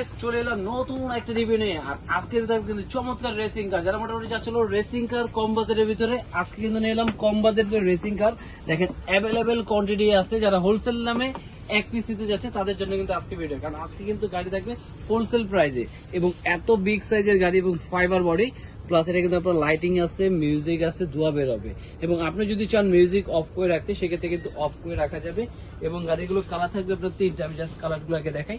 Guys, চলে এলাম নতুন একটা রিভিউ নিয়ে। আর আজকের ভিতরে কিন্তু চমৎকার রেসিং কার, যারা মোটামুটি যাচ্ছিল রেসিং কার কম বাজেটের ভিতরে, আজকে কিন্তু নিয়ে এলাম কম বাজেটের রেসিং কার। দেখেন অ্যাভেলেবেল কোয়ান্টিটি আছে, যারা হোলসেল নামে এক পিস নিতে যাচ্ছে তাদের জন্য কিন্তু আজকে ভিডিও। কারণ আজকে কিন্তু গাড়ি থাকবে হোলসেল প্রাইসে এবং এত বিগ সাইজের গাড়ি এবং ফাইবার বডি, প্লাস এটা কিন্তু আপনার লাইটিং আছে, মিউজিক আছে, ধোয়া বের হবে। এবং আপনি যদি চান মিউজিক অফ করে রাখতে, সেক্ষেত্রে কিন্তু অফ করে রাখা যাবে। এবং গাড়িগুলো কালার থাকবে আপনার তিনটা, আমি জাস্ট কালারগুলো আগে দেখাই।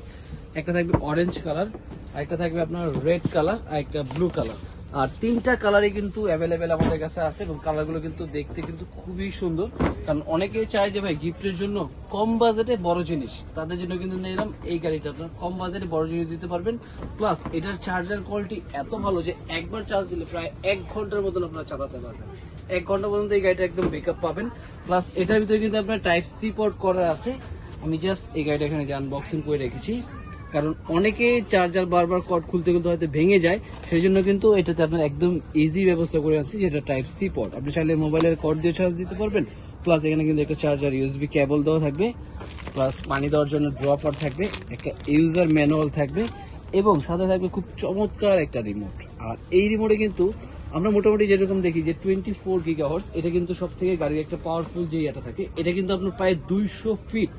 একটা থাকবে অরেঞ্জ কালার, আরেকটা থাকবে আপনার রেড কালার, আর একটা ব্লু কালার। আর তিনটা কালারই কিন্তু অ্যাভেলেবেল আমাদের কাছে আছে এবং কালারগুলো কিন্তু দেখতে কিন্তু খুবই সুন্দর। কারণ অনেকেই চায় যে ভাই গিফটের জন্য কম বাজেটে বড় জিনিস, তাদের জন্য কিন্তু নিলাম এই গাড়িটা। আপনার কম বাজেটে বড় জিনিস দিতে পারবেন। প্লাস এটার চার্জার কোয়ালিটি এত ভালো যে একবার চার্জ দিলে প্রায় 1 ঘন্টার মতন আপনারা চালাতে পারবেন। 1 ঘন্টা পর্যন্ত এই গাড়িটা একদম বেকআপ পাবেন। প্লাস এটার ভিতরে কিন্তু আপনার টাইপ সি পোর্ট করা আছে। আমি জাস্ট এই গাড়িটা এখানে যে আনবক্সিং করে রেখেছি, কারণ অনেকে চার্জার বারবার কর্ড খুলতে কিন্তু হয়তো ভেঙে যায়, সেই জন্য কিন্তু এটাতে আপনার একদম ইজি ব্যবস্থা করে আনছি, যেটা টাইপ সি পোর্ট। আপনি চাইলে মোবাইলের কর্ড দিয়ে চার্জ দিতে পারবেন। প্লাস এখানে কিন্তু একটা চার্জার ইউএসবি কেবল দেওয়া থাকবে, প্লাস পানি দেওয়ার জন্য ড্রপার থাকবে, একটা ইউজার ম্যানুয়াল থাকবে এবং সাথে থাকবে খুব চমৎকার একটা রিমোট। আর এই রিমোটে কিন্তু আমরা মোটামুটি যেরকম দেখি যে 24 গিগাহার্টজ, এটা কিন্তু সব থেকে গাড়ির একটা পাওয়ারফুল যে এটা থাকে, এটা কিন্তু আপনার প্রায় 200 ফিট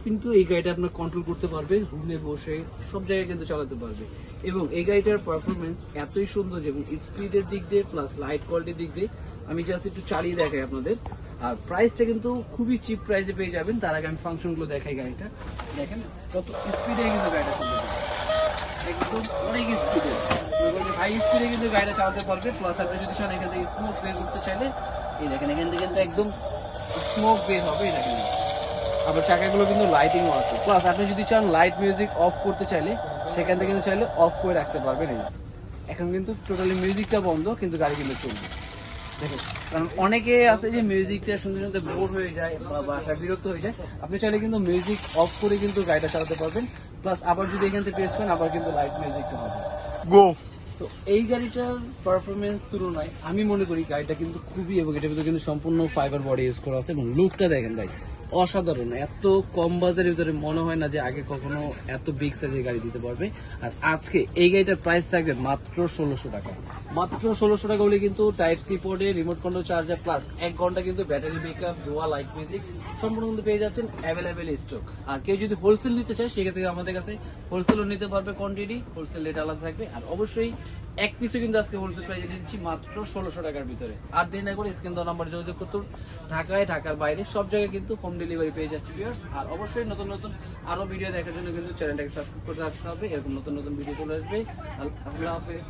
কিন্তু এই গাড়িটা আপনার কন্ট্রোল করতে পারবে, রুমে বসে সব জায়গায় কিন্তু চালাতে পারবে। এবং এই গাড়িটার পারফরমেন্স এতই সুন্দর যে, এবং স্পিডের দিক দিয়ে প্লাস লাইট কোয়ালিটির দিক দিয়ে আমি জাস্ট একটু চালিয়ে দেখাই আপনাদের। আর প্রাইসটা কিন্তু খুবই চিপ প্রাইসে পেয়ে যাবেন। তার আগে আমি ফাংশনগুলো দেখাই। গাড়িটা দেখেন কত স্পিডে কিন্তু গাড়িটা চলতে পারে, একদম অনেক স্পিডে, হাই স্পিডে কিন্তু গাড়িটা চালাতে পারবে। প্লাস আপনি যদি চান এখান থেকে স্মোক বের করতে চাইলে, এই দেখেন এখান থেকে কিন্তু একদম স্মোক বের হবে, এই দেখেন। আবার চাকাগুলো কিন্তু লাইটিংও আছে। প্লাস আপনি যদি চান লাইট মিউজিক অফ করতে চাইলে, সেখান থেকে কিন্তু চাইলে অফ করে রাখতে পারবেন। এখন কিন্তু টোটালি মিউজিকটা বন্ধ, কিন্তু গাড়ি কিন্তু চলবে। দেখেন, কারণ অনেকে আছে যে মিউজিকটা শুনতে শুনতে বোর হয়ে যায় বা বাসা বিরক্ত হয়ে যায়, আপনি চাইলে কিন্তু মিউজিক অফ করে কিন্তু গাড়িটা চালাতে পারবেন। প্লাস আবার যদি এখান থেকে প্রেস করেন, আবার কিন্তু লাইট মিউজিকটা হবে। গো। তো এই গাড়িটার পারফরমেন্স তুলনায় আমি মনে করি গাড়িটা কিন্তু খুবই, এবং এটার ভিতরে কিন্তু সম্পূর্ণ ফাইবার বডি ইউজ করা আছে। এবং লুকটা দেখেন ভাই, অসাধারণ। এত কম বাজারের ভিতরে মনে হয় না যে আগে কখনো এত বিগ সাইজের গাড়ি দিতে পারবে। আর আজকে এই গাড়িটার প্রাইস থাকবে মাত্র 1600 টাকা। মাত্র 1600 টাকা হলে কিন্তু টাইপ সি পোর্টে রিমোট কন্ট্রোল চার্জার প্লাস 1 ঘন্টা কিন্তু battery backup, dual light music সম্পূর্ণ কিন্তু পেয়ে যাচ্ছেন অ্যাভেলেবেল স্টক। আর কেউ যদি হোলসেল নিতে চায়, সেক্ষেত্রে আমাদের কাছে হোলসেলও নিতে পারবে। কোয়ান্টিটি হোলসেল রেট আলাদা থাকবে। আর অবশ্যই এক পিসে কিন্তু আজকে হোলসেল প্রাইসে দিচ্ছি মাত্র 1600 টাকার ভিতরে। আর দেরি না করে স্ক্রিন দেওয়া নাম্বার যোগাযোগ করতে, ঢাকায়, ঢাকার বাইরে সব জায়গায় কিন্তু হোম ডেলিভারি পেয়ে যাচ্ছে ভিউয়ার্স। আর অবশ্যই নতুন নতুন আরো ভিডিও দেখার জন্য কিন্তু চ্যানেলটাকে সাবস্ক্রাইব করে রাখতে হবে। এরকম নতুন নতুন ভিডিও চলে আসবে। আল্লাহ হাফেজ।